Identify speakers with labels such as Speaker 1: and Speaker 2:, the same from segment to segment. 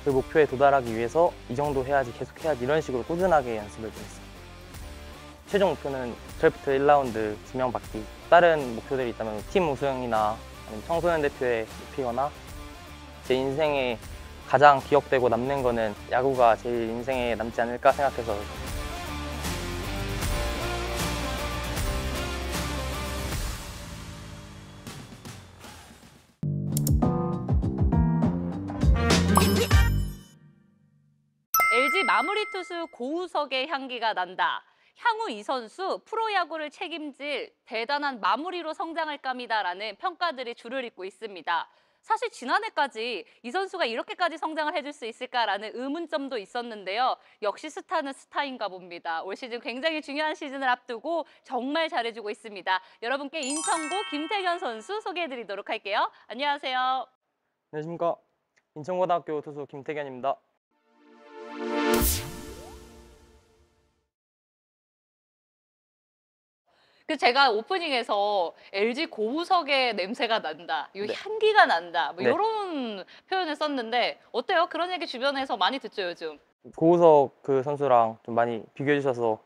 Speaker 1: 그 목표에 도달하기 위해서 이 정도 해야지, 계속 해야지 이런 식으로 꾸준하게 연습을 좀 했어요. 최종 목표는 드래프트 1라운드 지명받기. 다른 목표들이 있다면 팀 우승이나 아니면 청소년 대표에 뽑히거나, 제 인생에 가장 기억되고 남는 거는 야구가 제일 인생에 남지 않을까 생각해서.
Speaker 2: LG 마무리 투수 고우석의 향기가 난다. 향후 이 선수 프로야구를 책임질 대단한 마무리로 성장할 겁니다라는 평가들이 줄을 잇고 있습니다. 사실 지난해까지 이 선수가 이렇게까지 성장을 해줄 수 있을까라는 의문점도 있었는데요. 역시 스타는 스타인가 봅니다. 올 시즌 굉장히 중요한 시즌을 앞두고 정말 잘해주고 있습니다. 여러분께 인천고 김태견 선수 소개해드리도록 할게요. 안녕하세요.
Speaker 1: 안녕하십니까. 인천고등학교 투수 김태견입니다.
Speaker 2: 제가 오프닝에서 LG 고우석의 냄새가 난다, 이
Speaker 1: 네.
Speaker 2: 향기가 난다, 뭐
Speaker 1: 네.
Speaker 2: 이런 표현을 썼는데 어때요? 그런 얘기 주변에서 많이 듣죠, 요즘?
Speaker 1: 고우석 그 선수랑 좀 많이 비교해 주셔서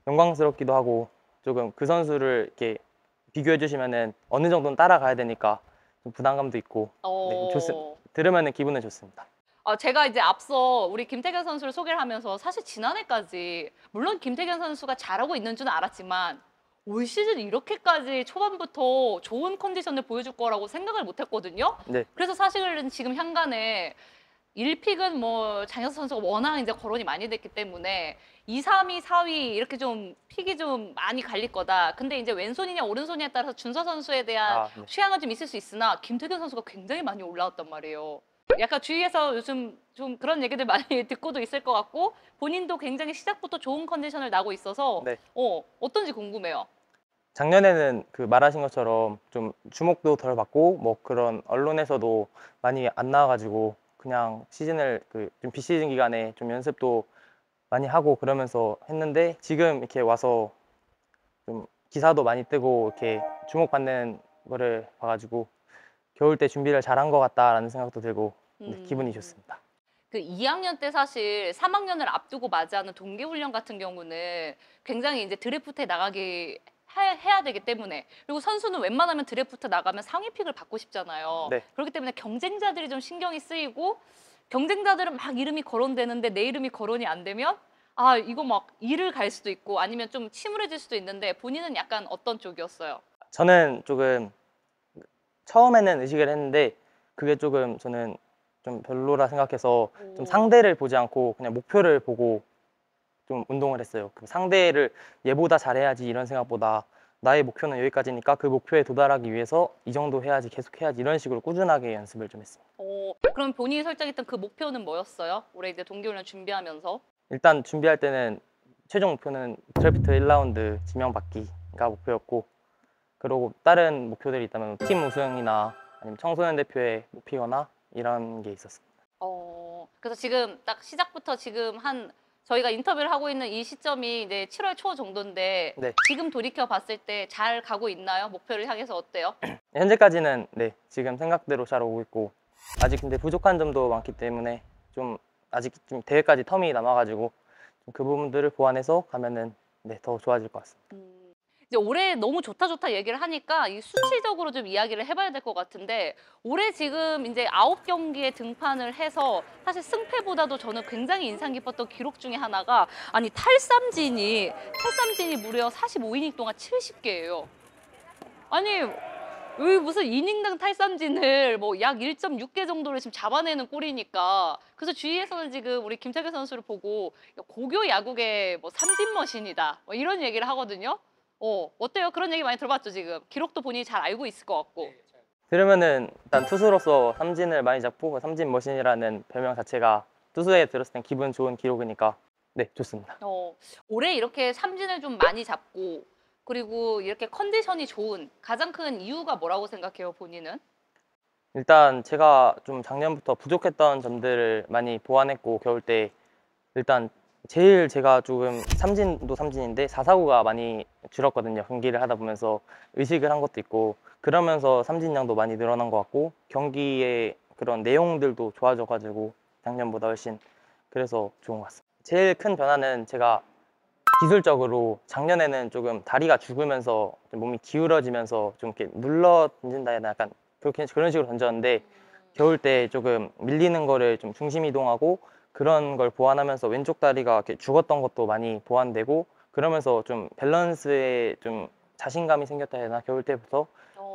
Speaker 1: 영광스럽기도 하고, 조금 그 선수를 이렇게 비교해 주시면은 어느 정도는 따라가야 되니까 좀 부담감도 있고, 네, 들으면은 기분은 좋습니다.
Speaker 2: 제가 이제 앞서 우리 김태견 선수를 소개를 하면서 사실 지난해까지 물론 김태견 선수가 잘하고 있는 줄은 알았지만 올 시즌 이렇게까지 초반부터 좋은 컨디션을 보여줄 거라고 생각을 못 했거든요.
Speaker 1: 네.
Speaker 2: 그래서 사실은 지금 향간에 1픽은 뭐 장혁 선수가 워낙 이제 거론이 많이 됐기 때문에 2, 3위, 4위 이렇게 좀 픽이 좀 많이 갈릴 거다. 근데 이제 왼손이냐 오른손이냐에 따라서 준서 선수에 대한
Speaker 1: 네.
Speaker 2: 취향은 좀 있을 수 있으나 김태균 선수가 굉장히 많이 올라왔단 말이에요. 약간 주위에서 요즘 좀 그런 얘기들 많이 듣고도 있을 것 같고 본인도 굉장히 시작부터 좋은 컨디션을 나고 있어서
Speaker 1: 네.
Speaker 2: 어떤지 궁금해요.
Speaker 1: 작년에는 그 말하신 것처럼 좀 주목도 덜 받고, 뭐 그런 언론에서도 많이 안 나와가지고 그냥 시즌을 좀 비시즌 기간에 좀 연습도 많이 하고 그러면서 했는데, 지금 이렇게 와서 좀 기사도 많이 뜨고 이렇게 주목받는 거를 봐가지고 겨울 때 준비를 잘한 것 같다라는 생각도 들고, 네, 기분이 좋습니다.
Speaker 2: 그 2학년 때 사실 3학년을 앞두고 맞이하는 동계훈련 같은 경우는 굉장히 이제 드래프트에 나가기 해야 되기 때문에, 그리고 선수는 웬만하면 드래프트 나가면 상위 픽을 받고 싶잖아요.
Speaker 1: 네.
Speaker 2: 그렇기 때문에 경쟁자들이 좀 신경이 쓰이고, 경쟁자들은 막 이름이 거론되는데 내 이름이 거론이 안 되면 이거 막 일을 갈 수도 있고 아니면 좀 침울해질 수도 있는데, 본인은 약간 어떤 쪽이었어요?
Speaker 1: 저는 조금 처음에는 의식을 했는데 그게 조금 저는 좀 별로라 생각해서 좀 상대를 보지 않고 그냥 목표를 보고 좀 운동을 했어요. 그 상대를 얘보다 잘해야지 이런 생각보다 나의 목표는 여기까지니까 그 목표에 도달하기 위해서 이 정도 해야지, 계속 해야지 이런 식으로 꾸준하게 연습을 좀 했습니다.
Speaker 2: 그럼 본인이 설정했던 그 목표는 뭐였어요? 올해 이제 동계훈련 준비하면서?
Speaker 1: 일단 준비할 때는 최종 목표는 드래프트 1라운드 지명받기가 목표였고, 그리고 다른 목표들이 있다면 팀 우승이나 아니면 청소년 대표에 뽑히거나 이런 게 있었습니다.
Speaker 2: 그래서 지금 딱 시작부터 지금 저희가 인터뷰를 하고 있는 이 시점이 이제 7월 초 정도인데,
Speaker 1: 네.
Speaker 2: 지금 돌이켜 봤을 때 잘 가고 있나요? 목표를 향해서 어때요?
Speaker 1: 현재까지는 네, 지금 생각대로 잘 오고 있고, 아직 근데 부족한 점도 많기 때문에 좀 아직 좀 대회까지 텀이 남아가지고 그 부분들을 보완해서 가면은 네, 더 좋아질 것 같습니다.
Speaker 2: 이제 올해 너무 좋다 얘기를 하니까 이 수치적으로 좀 이야기를 해봐야 될 것 같은데, 올해 지금 이제 9경기에 등판을 해서 사실 승패보다도 저는 굉장히 인상 깊었던 기록 중에 하나가, 아니 탈삼진이 무려 45이닝 동안 70개예요. 아니 왜 무슨 이닝당 탈삼진을 뭐 약 1.6개 정도를 지금 잡아내는 꼴이니까, 그래서 주위에서는 지금 우리 김태균 선수를 보고 고교 야구의 뭐 삼진 머신이다 뭐 이런 얘기를 하거든요. 어때요? 그런 얘기 많이 들어봤죠, 지금? 기록도 본인이 잘 알고 있을 것 같고.
Speaker 1: 들으면은 일단 투수로서 삼진을 많이 잡고 삼진 머신이라는 별명 자체가 투수에 들었을 땐 기분 좋은 기록이니까 네, 좋습니다.
Speaker 2: 올해 이렇게 삼진을 좀 많이 잡고 그리고 이렇게 컨디션이 좋은 가장 큰 이유가 뭐라고 생각해요, 본인은?
Speaker 1: 일단 제가 좀 작년부터 부족했던 점들을 많이 보완했고, 겨울 때 일단 제일 제가 조금 삼진도 삼진인데 4사구가 많이 줄었거든요. 경기를 하다 보면서 의식을 한 것도 있고, 그러면서 삼진량도 많이 늘어난 것 같고 경기의 그런 내용들도 좋아져가지고 작년보다 훨씬. 그래서 좋은 것 같습니다. 제일 큰 변화는 제가 기술적으로 작년에는 조금 다리가 죽으면서 좀 몸이 기울어지면서 좀 이렇게 눌러 던진다 해야 되나 약간 그렇게 그런 식으로 던졌는데 겨울 때 조금 밀리는 거를 좀 중심 이동하고 그런 걸 보완하면서 왼쪽 다리가 이렇게 죽었던 것도 많이 보완되고 그러면서 좀 밸런스에 좀 자신감이 생겼다 해야 되나 겨울 때부터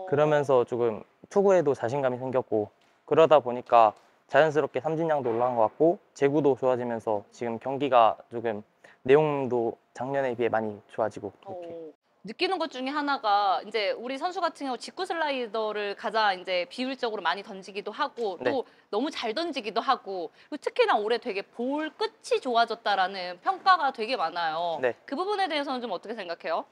Speaker 1: 그러면서 조금 투구에도 자신감이 생겼고 그러다 보니까 자연스럽게 삼진량도 올라간 것 같고 제구도 좋아지면서 지금 경기가 조금 내용도 작년에 비해 많이 좋아지고 그렇게.
Speaker 2: 느끼는 것 중에 하나가 이제 우리 선수 같은 경우 직구 슬라이더를 가장 이제 비율적으로 많이 던지기도 하고
Speaker 1: 네.
Speaker 2: 또 너무 잘 던지기도 하고 그리고 특히나 올해 되게 볼 끝이 좋아졌다라는 평가가 되게 많아요.
Speaker 1: 네.
Speaker 2: 그 부분에 대해서는 좀 어떻게 생각해요?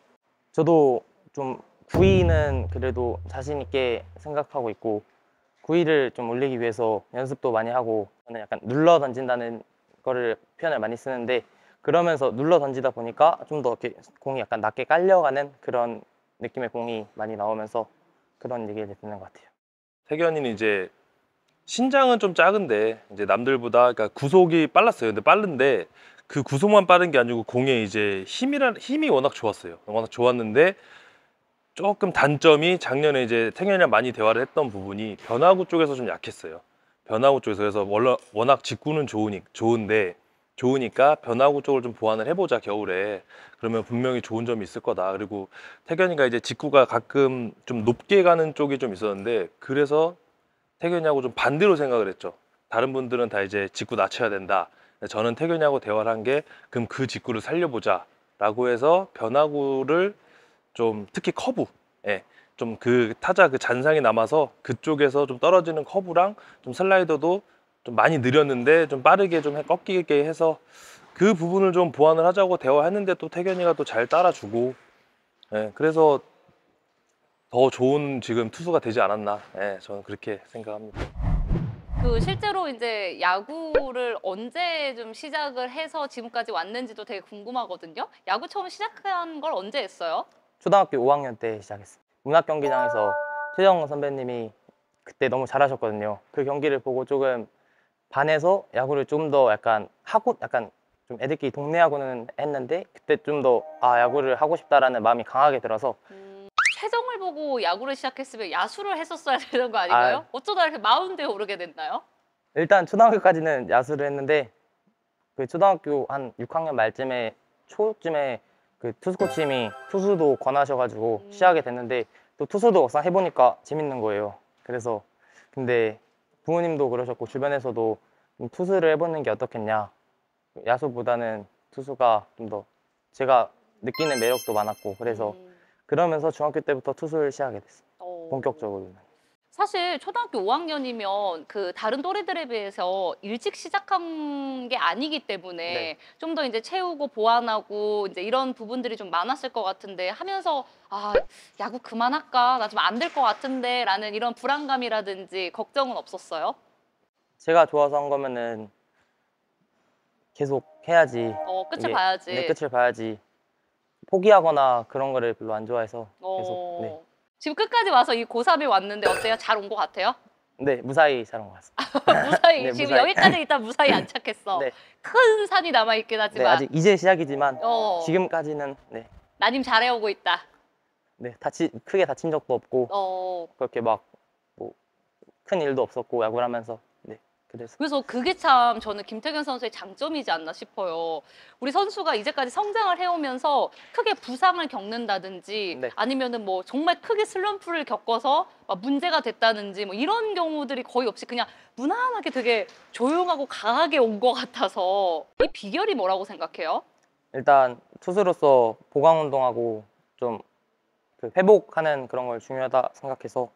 Speaker 1: 저도 좀 구위는 그래도 자신 있게 생각하고 있고 구위를 좀 올리기 위해서 연습도 많이 하고 저는 약간 눌러 던진다는 거를 표현을 많이 쓰는데 그러면서 눌러 던지다 보니까 좀 더 이렇게 공이 약간 낮게 깔려가는 그런 느낌의 공이 많이 나오면서 그런 얘기를 듣는 것 같아요.
Speaker 3: 태견이는 이제 신장은 좀 작은데 이제 남들보다 그러니까 구속이 빨랐어요. 근데 빠른데 그 구속만 빠른 게 아니고 공에 이제 힘이 워낙 좋았어요. 워낙 좋았는데 조금 단점이 작년에 이제 태견이랑 많이 대화를 했던 부분이 변화구 쪽에서 좀 약했어요. 변화구 쪽에서 그래서 워낙 직구는 좋으니까 변화구 쪽을 좀 보완을 해보자 겨울에. 그러면 분명히 좋은 점이 있을 거다. 그리고 태견이가 이제 직구가 가끔 좀 높게 가는 쪽이 좀 있었는데 그래서 태견이하고 좀 반대로 생각을 했죠. 다른 분들은 다 이제 직구 낮춰야 된다. 저는 태견이하고 대화를 한 게 그럼 그 직구를 살려보자 라고 해서 변화구를 좀 특히 커브, 예, 좀 그 타자 그 잔상이 남아서 그쪽에서 좀 떨어지는 커브랑 좀 슬라이더도 좀 많이 느렸는데 좀 빠르게 좀 꺾이게 해서 그 부분을 좀 보완을 하자고 대화했는데 또 태견이가 또 잘 따라주고, 예, 그래서 더 좋은 지금 투수가 되지 않았나, 예, 저는 그렇게 생각합니다.
Speaker 2: 그 실제로 이제 야구를 언제 좀 시작을 해서 지금까지 왔는지도 되게 궁금하거든요. 야구 처음 시작한 걸 언제 했어요?
Speaker 1: 초등학교 5학년 때 시작했어요. 문학 경기장에서 최정 선배님이 그때 너무 잘하셨거든요. 그 경기를 보고 조금 반해서 야구를 좀 더 약간 하고 약간 좀 애들끼리 동네 야구는 했는데 그때 좀 더 야구를 하고 싶다라는 마음이 강하게 들어서
Speaker 2: 최정을 보고 야구를 시작했으면 야수를 했었어야 되는 거 아닌가요? 어쩌다 이렇게 마운드에 오르게 됐나요?
Speaker 1: 일단 초등학교까지는 야수를 했는데 그 초등학교 한 6학년 말쯤에 초쯤에 그 투수 코치님이 투수도 권하셔가지고 시작하게 됐는데 또 투수도 막상 해보니까 재밌는 거예요. 그래서 근데 부모님도 그러셨고 주변에서도 좀 투수를 해보는 게 어떻겠냐. 야수보다는 투수가 좀 더 제가 느끼는 매력도 많았고 그래서 그러면서 중학교 때부터 투수를 시작하게 됐어요. 본격적으로는.
Speaker 2: 사실 초등학교 5학년이면 그 다른 또래들에 비해서 일찍 시작한 게 아니기 때문에
Speaker 1: 네.
Speaker 2: 좀 더 이제 채우고 보완하고 이제 이런 부분들이 좀 많았을 것 같은데 하면서 야구 그만할까? 나 좀 안 될 것 같은데 라는 이런 불안감이라든지 걱정은 없었어요?
Speaker 1: 제가 좋아서 한 거면은 계속 해야지.
Speaker 2: 끝을
Speaker 1: 이게
Speaker 2: 봐야지.
Speaker 1: 네, 끝을 봐야지. 포기하거나 그런 거를 별로 안 좋아해서 계속 네.
Speaker 2: 지금 끝까지 와서 이 고3이 왔는데 어때요? 잘 온 것 같아요?
Speaker 1: 네, 무사히 잘 온 것 같습니다.
Speaker 2: 무사히
Speaker 1: 네,
Speaker 2: 지금
Speaker 1: 무사히.
Speaker 2: 여기까지 일단 무사히 안착했어.
Speaker 1: 네.
Speaker 2: 큰 산이 남아 있긴
Speaker 1: 네,
Speaker 2: 하지만
Speaker 1: 아직 이제 시작이지만 지금까지는
Speaker 2: 나님 잘해오고 있다.
Speaker 1: 네, 크게 다친 적도 없고 그렇게 막 뭐 큰 일도 없었고 야구를 하면서
Speaker 2: 그래서 그게 참 저는 김태균 선수의 장점이지 않나 싶어요. 우리 선수가 이제까지 성장을 해오면서 크게 부상을 겪는다든지
Speaker 1: 네.
Speaker 2: 아니면은 뭐 정말 크게 슬럼프를 겪어서 막 문제가 됐다든지 뭐 이런 경우들이 거의 없이 그냥 무난하게 되게 조용하고 강하게 온 것 같아서 이 비결이 뭐라고 생각해요?
Speaker 1: 일단 투수로서 보강 운동하고 좀 그 회복하는 그런 걸 중요하다 생각해서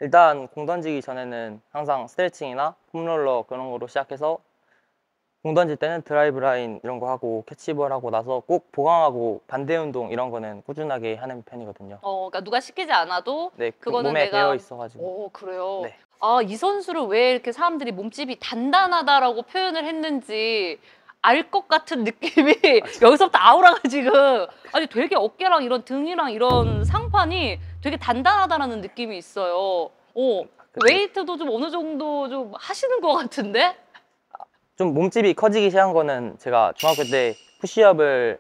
Speaker 1: 일단 공 던지기 전에는 항상 스트레칭이나 폼롤러 그런 거로 시작해서 공 던질 때는 드라이브 라인 이런 거 하고 캐치볼 하고 나서 꼭 보강하고 반대 운동 이런 거는 꾸준하게 하는 편이거든요.
Speaker 2: 그러니까 누가 시키지 않아도
Speaker 1: 네,
Speaker 2: 그거는
Speaker 1: 몸에
Speaker 2: 내가
Speaker 1: 배어 있어가지고.
Speaker 2: 그래요.
Speaker 1: 네.
Speaker 2: 이 선수를 왜 이렇게 사람들이 몸집이 단단하다라고 표현을 했는지 알 것 같은 느낌이 여기서부터 아우라가 지금 아니 되게 어깨랑 이런 등이랑 이런 상판이 되게 단단하다라는 느낌이 있어요. 웨이트도 좀 어느 정도 좀 하시는 것 같은데?
Speaker 1: 좀 몸집이 커지기 시작한 거는 제가 중학교 때 푸시업을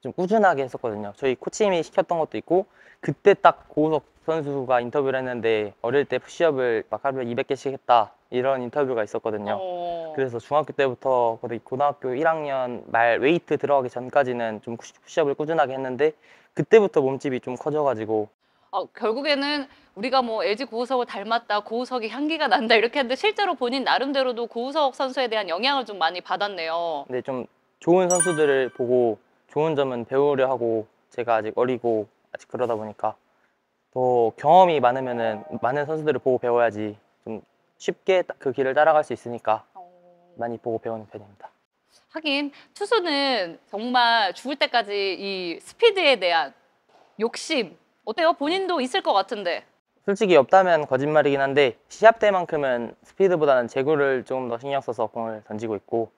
Speaker 1: 좀 꾸준하게 했었거든요. 저희 코치님이 시켰던 것도 있고, 그때 딱 고우석 선수가 인터뷰를 했는데 어릴 때 푸시업을 막 하루에 200개씩 했다 이런 인터뷰가 있었거든요. 그래서 중학교 때부터 거의 고등학교 1학년 말 웨이트 들어가기 전까지는 좀 푸시업을 꾸준하게 했는데, 그때부터 몸집이 좀 커져가지고.
Speaker 2: 결국에는 우리가 뭐 LG 고우석을 닮았다, 고우석이 향기가 난다 이렇게 했는데 실제로 본인 나름대로도 고우석 선수에 대한 영향을 좀 많이 받았네요.
Speaker 1: 근데 좀 좋은 선수들을 보고 좋은 점은 배우려 하고, 제가 아직 어리고 아직 그러다 보니까 더 경험이 많으면은 많은 선수들을 보고 배워야지 좀 쉽게 그 길을 따라갈 수 있으니까 많이 보고 배우는 편입니다.
Speaker 2: 하긴 투수는 정말 죽을 때까지 이 스피드에 대한 욕심 어때요? 본인도 있을 것 같은데.
Speaker 1: 솔직히 없다면 거짓말이긴 한데, 시합 때만큼은 스피드보다는 제구를 조금 더 신경 써서 공을 던지고 있고,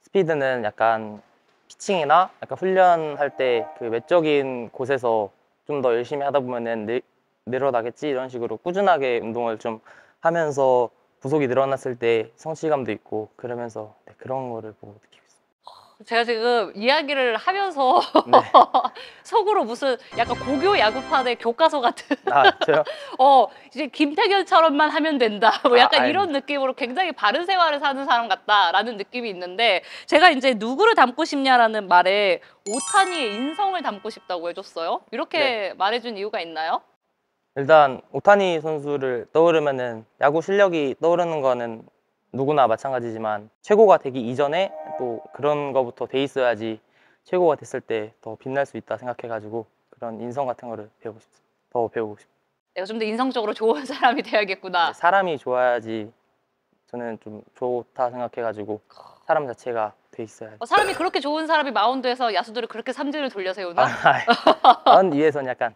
Speaker 1: 스피드는 약간 피칭이나 약간 훈련할 때 그 외적인 곳에서 좀 더 열심히 하다 보면은 늘어나겠지 이런 식으로 꾸준하게 운동을 좀 하면서 부속이 늘어났을 때 성취감도 있고 그러면서 그런 거를 보고 느끼고 있습니다.
Speaker 2: 제가 지금 이야기를 하면서
Speaker 1: 네.
Speaker 2: 속으로 무슨 약간 고교 야구판의 교과서 같은
Speaker 1: 아, 저요?
Speaker 2: 이제 김태견처럼만 하면 된다. 뭐 약간 이런
Speaker 1: 아닙니다.
Speaker 2: 느낌으로 굉장히 바른 생활을 사는 사람 같다라는 느낌이 있는데, 제가 이제 누구를 닮고 싶냐라는 말에 오타니의 인성을 닮고 싶다고 해줬어요. 이렇게 말해준 이유가 있나요?
Speaker 1: 일단 오타니 선수를 떠오르면은 야구 실력이 떠오르는 거는 누구나 마찬가지지만, 최고가 되기 이전에 또 그런 거부터 돼 있어야지 최고가 됐을 때 더 빛날 수 있다 생각해가지고, 그런 인성 같은 거를 배우고 싶습니다. 더 배우고 싶습니다.
Speaker 2: 내가 좀 더 인성적으로 좋은 사람이 돼야겠구나.
Speaker 1: 사람이 좋아야지 저는 좀 좋다 생각해가지고, 사람 자체가 돼 있어야지.
Speaker 2: 사람이 그렇게 좋은 사람이 마운드에서 야수들을 그렇게 삼진을 돌려 세우나?
Speaker 1: 그런 위에서는 약간.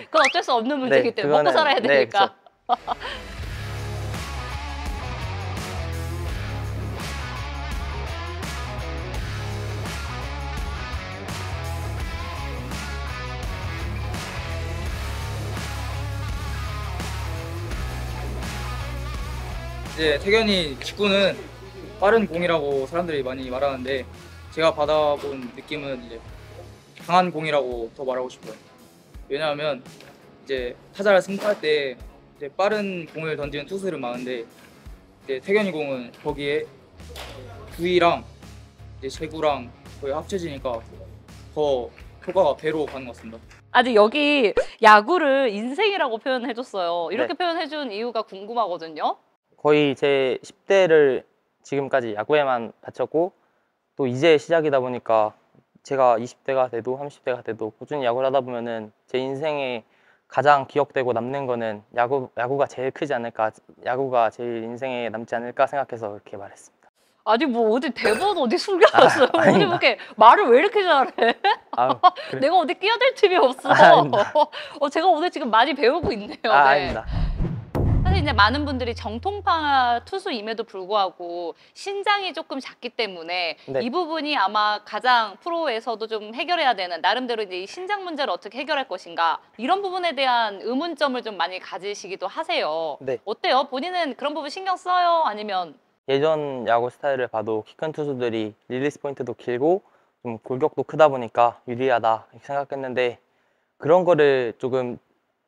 Speaker 2: 그건 어쩔 수 없는 문제이기 때문에 먹고 살아야 되니까.
Speaker 1: 그쵸.
Speaker 4: 이제 태견이 직구는 빠른 공이라고 사람들이 많이 말하는데, 제가 받아본 느낌은 이제 강한 공이라고 더 말하고 싶어요. 왜냐하면 이제 타자를 승부할 때 이제 빠른 공을 던지는 투수들은 많은데, 이제 태견이 공은 거기에 구위랑 이제 제구랑 거의 합쳐지니까 더 효과가 배로 가는 것 같습니다.
Speaker 2: 아니 여기 야구를 인생이라고 표현해줬어요. 이렇게
Speaker 1: 네.
Speaker 2: 표현해준 이유가 궁금하거든요.
Speaker 1: 거의 제 10대를 지금까지 야구에만 바쳤고, 또 이제 시작이다 보니까 제가 20대가 돼도 30대가 돼도 꾸준히 야구를 하다 보면은 제 인생에 가장 기억되고 남는 거는 야구가 제일 크지 않을까, 야구가 제일 인생에 남지 않을까 생각해서 그렇게 말했습니다.
Speaker 2: 아니 뭐 어디 대본 어디 숨겨놨어요? 어디
Speaker 1: 아닙니다.
Speaker 2: 이렇게 말을 왜 이렇게 잘해?
Speaker 1: 아유, 그래.
Speaker 2: 내가 어디 끼어들 틈이 없어.
Speaker 1: 아닙니다.
Speaker 2: 제가 오늘 지금 많이 배우고 있네요. 네.
Speaker 1: 아닙니다.
Speaker 2: 사실 이제 많은 분들이 정통파 투수임에도 불구하고 신장이 조금 작기 때문에
Speaker 1: 네.
Speaker 2: 이 부분이 아마 가장 프로에서도 좀 해결해야 되는, 나름대로 이제 이 신장 문제를 어떻게 해결할 것인가 이런 부분에 대한 의문점을 좀 많이 가지시기도 하세요.
Speaker 1: 네.
Speaker 2: 어때요? 본인은 그런 부분 신경 써요? 아니면
Speaker 1: 예전 야구 스타일을 봐도 키 큰 투수들이 릴리스 포인트도 길고 좀 골격도 크다 보니까 유리하다 이렇게 생각했는데, 그런 거를 조금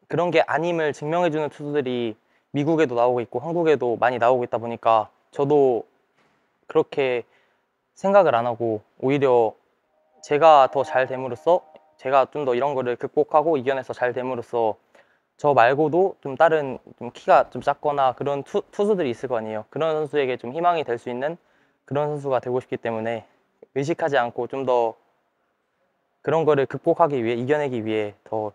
Speaker 1: 그런 게 아님을 증명해주는 투수들이 미국에도 나오고 있고 한국에도 많이 나오고 있다 보니까, 저도 그렇게 생각을 안 하고 오히려 제가 더 잘 됨으로써, 제가 좀 더 이런 거를 극복하고 이겨내서 잘 됨으로써 저 말고도 좀 다른 좀 키가 좀 작거나 그런 투수들이 있을 거 아니에요. 그런 선수에게 좀 희망이 될 수 있는 그런 선수가 되고 싶기 때문에 의식하지 않고 좀 더 그런 거를 극복하기 위해, 이겨내기 위해 더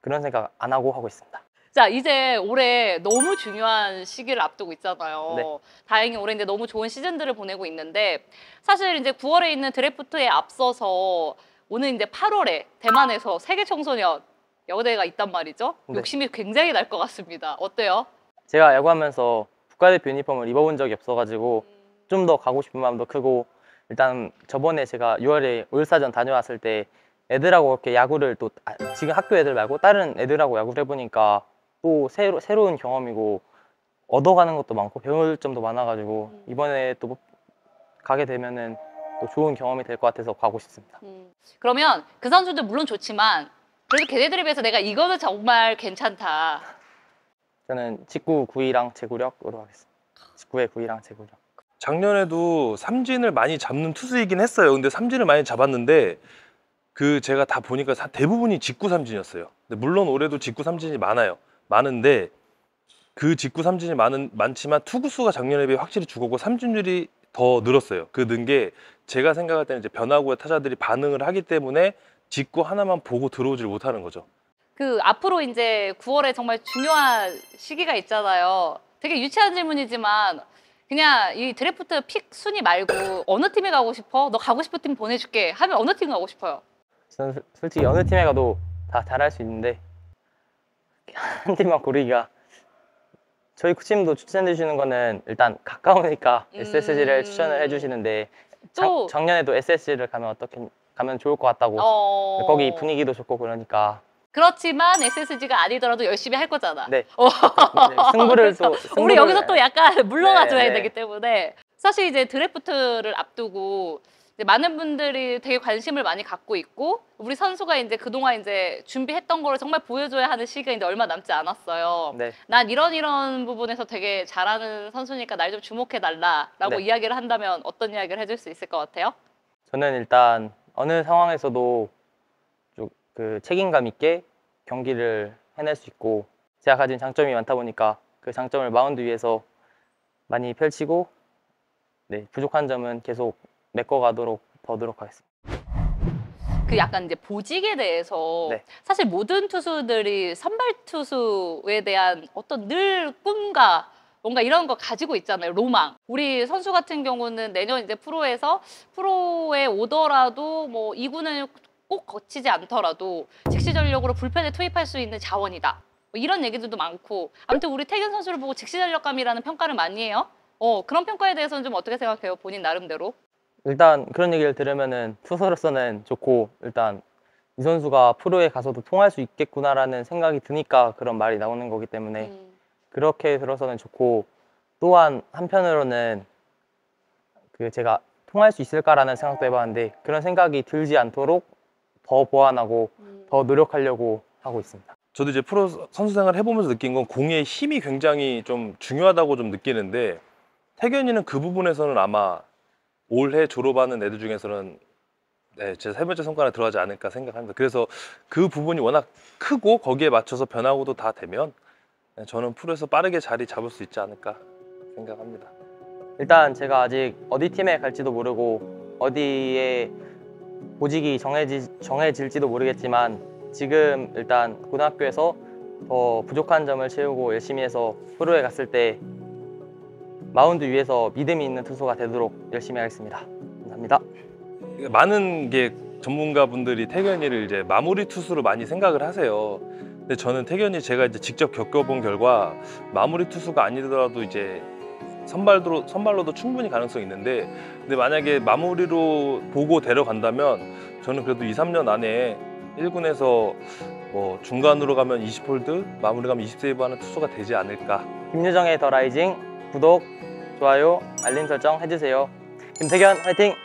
Speaker 1: 그런 생각 안 하고 하고 있습니다.
Speaker 2: 자, 이제 올해 너무 중요한 시기를 앞두고 있잖아요.
Speaker 1: 네.
Speaker 2: 다행히 올해 이제 너무 좋은 시즌들을 보내고 있는데, 사실 이제 9월에 있는 드래프트에 앞서서 오늘 이제 8월에 대만에서 세계 청소년 야구대회가 있단 말이죠.
Speaker 1: 네.
Speaker 2: 욕심이 굉장히 날 것 같습니다. 어때요?
Speaker 1: 제가 야구하면서 국가대표 유니폼을 입어본 적이 없어가지고 좀 더 가고 싶은 마음도 크고, 일단 저번에 제가 6월에 올스타전 다녀왔을 때 애들하고 이렇게 야구를 또 지금 학교 애들 말고 다른 애들하고 야구를 해보니까 또 새로운 경험이고 얻어가는 것도 많고 배울 점도 많아가지고, 이번에 또 가게 되면은 또 좋은 경험이 될 것 같아서 가고 싶습니다.
Speaker 2: 그러면 그 선수들 물론 좋지만 그래도 걔네들에 비해서 내가 이거는 정말 괜찮다.
Speaker 1: 저는 직구 9위랑 제구력으로 하겠습니다. 직구의 9위랑 제구력.
Speaker 3: 작년에도 삼진을 많이 잡는 투수이긴 했어요. 근데 삼진을 많이 잡았는데 그 제가 다 보니까 대부분이 직구 삼진이었어요. 근데 물론 올해도 직구 삼진이 많은데 그 직구 삼진이 많지만 투구수가 작년에 비해 확실히 죽었고 삼진율이 더 늘었어요. 그 는 게 제가 생각할 때는 이제 변화구의 타자들이 반응을 하기 때문에 직구 하나만 보고 들어오질 못하는 거죠.
Speaker 2: 그 앞으로 이제 9월에 정말 중요한 시기가 있잖아요. 되게 유치한 질문이지만 그냥 이 드래프트 픽 순위 말고 어느 팀에 가고 싶어? 너 가고 싶은 팀 보내줄게 하면 어느 팀 가고 싶어요?
Speaker 1: 저는 솔직히 어느 팀에 가도 다 잘할 수 있는데 한 팀만 고르기가 저희 코치님도 추천해 주시는 거는 일단 가까우니까 SSG를 추천을 해 주시는데
Speaker 2: 또
Speaker 1: 작년에도 SSG를 가면 좋을 것 같다고 거기 분위기도 좋고 그러니까
Speaker 2: 그렇지만 SSG가 아니더라도 열심히 할 거잖아.
Speaker 1: 네. 승부를 또
Speaker 2: 우리 여기서 또 약간 물러나줘야
Speaker 1: 네, 네.
Speaker 2: 되기 때문에 사실 이제 드래프트를 앞두고 이제 많은 분들이 되게 관심을 많이 갖고 있고 우리 선수가 이제 그동안 이제 준비했던 거를 정말 보여줘야 하는 시기가 이제 얼마 남지 않았어요.
Speaker 1: 네.
Speaker 2: 난 이런 부분에서 되게 잘하는 선수니까 날 좀 주목해 달라라고
Speaker 1: 네.
Speaker 2: 이야기를 한다면 어떤 이야기를 해줄 수 있을 것 같아요?
Speaker 1: 저는 일단 어느 상황에서도 좀 그 책임감 있게 경기를 해낼 수 있고 제가 가진 장점이 많다 보니까 그 장점을 마운드 위에서 많이 펼치고 네, 부족한 점은 계속 메꿔가도록 더 노력하겠습니다.
Speaker 2: 그 약간 이제 보직에 대해서
Speaker 1: 네.
Speaker 2: 사실 모든 투수들이 선발 투수에 대한 어떤 늘 꿈과 뭔가 이런 거 가지고 있잖아요. 로망. 우리 선수 같은 경우는 내년 이제 프로에 오더라도 뭐 2군을 꼭 거치지 않더라도 즉시 전력으로 불펜에 투입할 수 있는 자원이다. 뭐 이런 얘기들도 많고 아무튼 우리 태균 선수를 보고 즉시 전력감이라는 평가를 많이 해요. 그런 평가에 대해서는 좀 어떻게 생각해요? 본인 나름대로.
Speaker 1: 일단 그런 얘기를 들으면은 투수로서는 좋고 일단 이 선수가 프로에 가서도 통할 수 있겠구나라는 생각이 드니까 그런 말이 나오는 거기 때문에 그렇게 들어서는 좋고 또한 한편으로는 그 제가 통할 수 있을까라는 생각도 해봤는데 그런 생각이 들지 않도록 더 보완하고 더 노력하려고 하고 있습니다.
Speaker 3: 저도 이제 프로 선수 생활을 해보면서 느낀 건 공의 힘이 굉장히 좀 중요하다고 좀 느끼는데 태균이는 그 부분에서는 아마 올해 졸업하는 애들 중에서는 네, 제 세 번째 손가락에 들어가지 않을까 생각합니다. 그래서 그 부분이 워낙 크고 거기에 맞춰서 변화구도 다 되면 네, 저는 프로에서 빠르게 자리 잡을 수 있지 않을까 생각합니다.
Speaker 1: 일단 제가 아직 어디 팀에 갈지도 모르고 어디에 보직이 정해질지도 모르겠지만 지금 일단 고등학교에서 더 부족한 점을 채우고 열심히 해서 프로에 갔을 때 마운드 위에서 믿음이 있는 투수가 되도록 열심히 하겠습니다. 감사합니다.
Speaker 3: 많은 게 전문가분들이 태균이를 이제 마무리 투수로 많이 생각을 하세요. 근데 저는 태균이 제가 이제 직접 겪어본 결과 마무리 투수가 아니더라도 이제 선발로도 충분히 가능성이 있는데 근데 만약에 마무리로 보고 데려간다면 저는 그래도 2, 3년 안에 1군에서 뭐 중간으로 가면 20홀드, 마무리 가면 20세이브 하는 투수가 되지 않을까.
Speaker 1: 김유정의 더 라이징 구독, 좋아요, 알림 설정 해주세요. 김태견 화이팅!